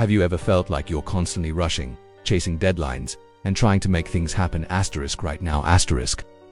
Have you ever felt like you're constantly rushing, chasing deadlines, and trying to make things happen right now?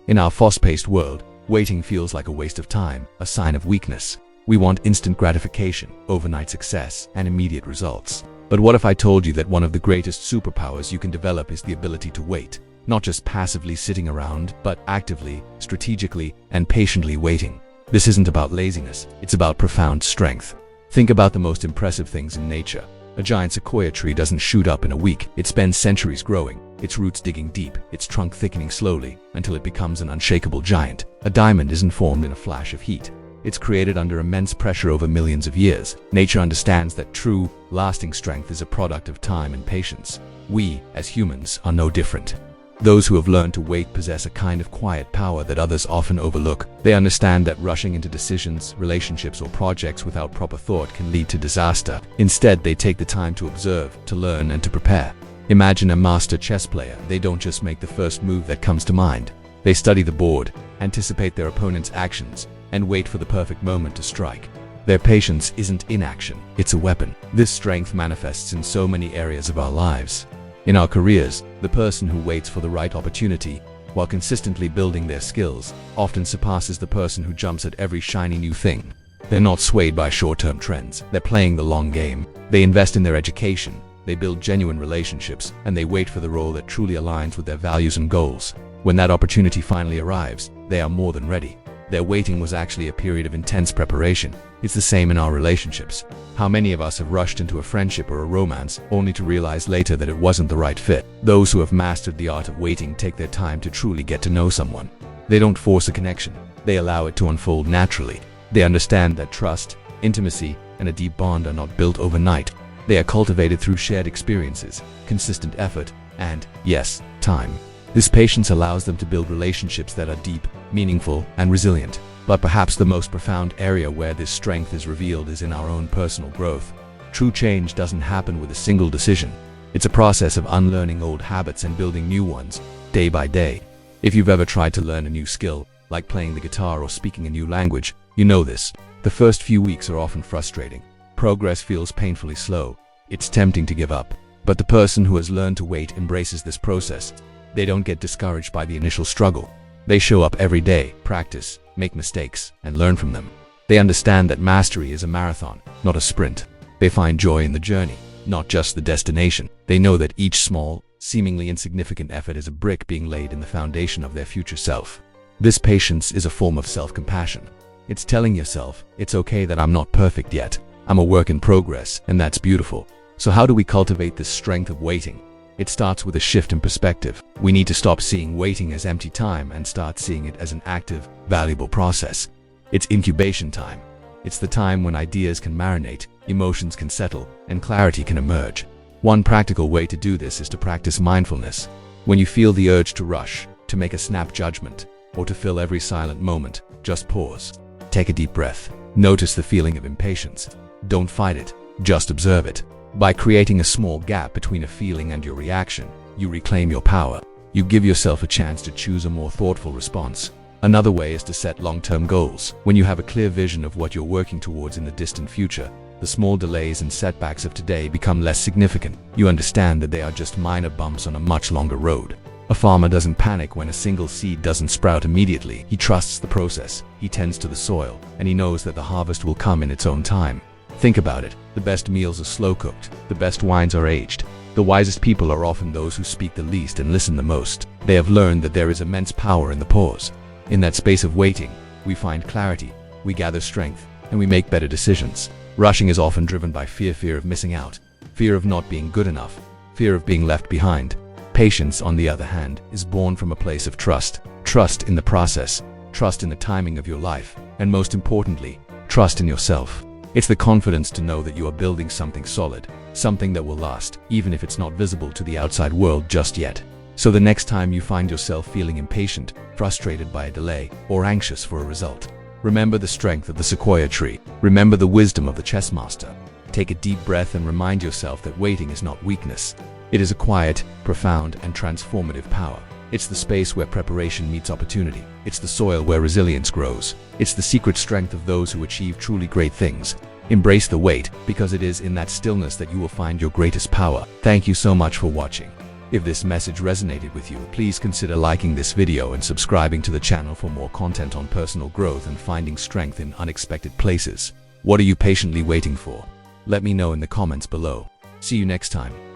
In our fast-paced world, waiting feels like a waste of time, a sign of weakness. We want instant gratification, overnight success, and immediate results. But what if I told you that one of the greatest superpowers you can develop is the ability to wait? Not just passively sitting around, but actively, strategically, and patiently waiting. This isn't about laziness, it's about profound strength. Think about the most impressive things in nature. A giant sequoia tree doesn't shoot up in a week. It spends centuries growing, its roots digging deep, its trunk thickening slowly, until it becomes an unshakable giant. A diamond isn't formed in a flash of heat. It's created under immense pressure over millions of years. Nature understands that true, lasting strength is a product of time and patience. We, as humans, are no different. Those who have learned to wait possess a kind of quiet power that others often overlook. They understand that rushing into decisions, relationships, or projects without proper thought can lead to disaster. Instead, they take the time to observe, to learn, and to prepare. Imagine a master chess player. They don't just make the first move that comes to mind. They study the board, anticipate their opponent's actions, and wait for the perfect moment to strike. Their patience isn't inaction, it's a weapon. This strength manifests in so many areas of our lives. In our careers, the person who waits for the right opportunity, while consistently building their skills, often surpasses the person who jumps at every shiny new thing. They're not swayed by short-term trends, they're playing the long game. They invest in their education, they build genuine relationships, and they wait for the role that truly aligns with their values and goals. When that opportunity finally arrives, they are more than ready. Their waiting was actually a period of intense preparation. It's the same in our relationships. How many of us have rushed into a friendship or a romance only to realize later that it wasn't the right fit? Those who have mastered the art of waiting take their time to truly get to know someone. They don't force a connection. They allow it to unfold naturally. They understand that trust, intimacy, and a deep bond are not built overnight. They are cultivated through shared experiences, consistent effort, and, yes, time. This patience allows them to build relationships that are deep, meaningful, and resilient. But perhaps the most profound area where this strength is revealed is in our own personal growth. True change doesn't happen with a single decision. It's a process of unlearning old habits and building new ones, day by day. If you've ever tried to learn a new skill, like playing the guitar or speaking a new language, you know this. The first few weeks are often frustrating. Progress feels painfully slow. It's tempting to give up. But the person who has learned to wait embraces this process. They don't get discouraged by the initial struggle. They show up every day, practice, make mistakes, and learn from them. They understand that mastery is a marathon, not a sprint. They find joy in the journey, not just the destination. They know that each small, seemingly insignificant effort is a brick being laid in the foundation of their future self. This patience is a form of self-compassion. It's telling yourself, it's okay that I'm not perfect yet. I'm a work in progress, and that's beautiful. So how do we cultivate this strength of waiting? It starts with a shift in perspective. We need to stop seeing waiting as empty time and start seeing it as an active, valuable process. It's incubation time. It's the time when ideas can marinate, emotions can settle, and clarity can emerge. One practical way to do this is to practice mindfulness. When you feel the urge to rush, to make a snap judgment, or to fill every silent moment, just pause. Take a deep breath. Notice the feeling of impatience. Don't fight it, just observe it. By creating a small gap between a feeling and your reaction, you reclaim your power. You give yourself a chance to choose a more thoughtful response. Another way is to set long-term goals. When you have a clear vision of what you're working towards in the distant future, the small delays and setbacks of today become less significant. You understand that they are just minor bumps on a much longer road. A farmer doesn't panic when a single seed doesn't sprout immediately. He trusts the process, he tends to the soil, and he knows that the harvest will come in its own time. Think about it. The best meals are slow-cooked. The best wines are aged. The wisest people are often those who speak the least and listen the most. They have learned that there is immense power in the pause. In that space of waiting, we find clarity, we gather strength, and we make better decisions. Rushing is often driven by fear of missing out, fear of not being good enough, fear of being left behind. Patience, on the other hand, is born from a place of trust. Trust in the process, trust in the timing of your life, and most importantly, trust in yourself. It's the confidence to know that you are building something solid, something that will last, even if it's not visible to the outside world just yet. So the next time you find yourself feeling impatient, frustrated by a delay, or anxious for a result, remember the strength of the sequoia tree. Remember the wisdom of the chess master. Take a deep breath and remind yourself that waiting is not weakness. It is a quiet, profound, and transformative power. It's the space where preparation meets opportunity. It's the soil where resilience grows. It's the secret strength of those who achieve truly great things. Embrace the wait, because it is in that stillness that you will find your greatest power. Thank you so much for watching. If this message resonated with you, please consider liking this video and subscribing to the channel for more content on personal growth and finding strength in unexpected places. What are you patiently waiting for? Let me know in the comments below. See you next time.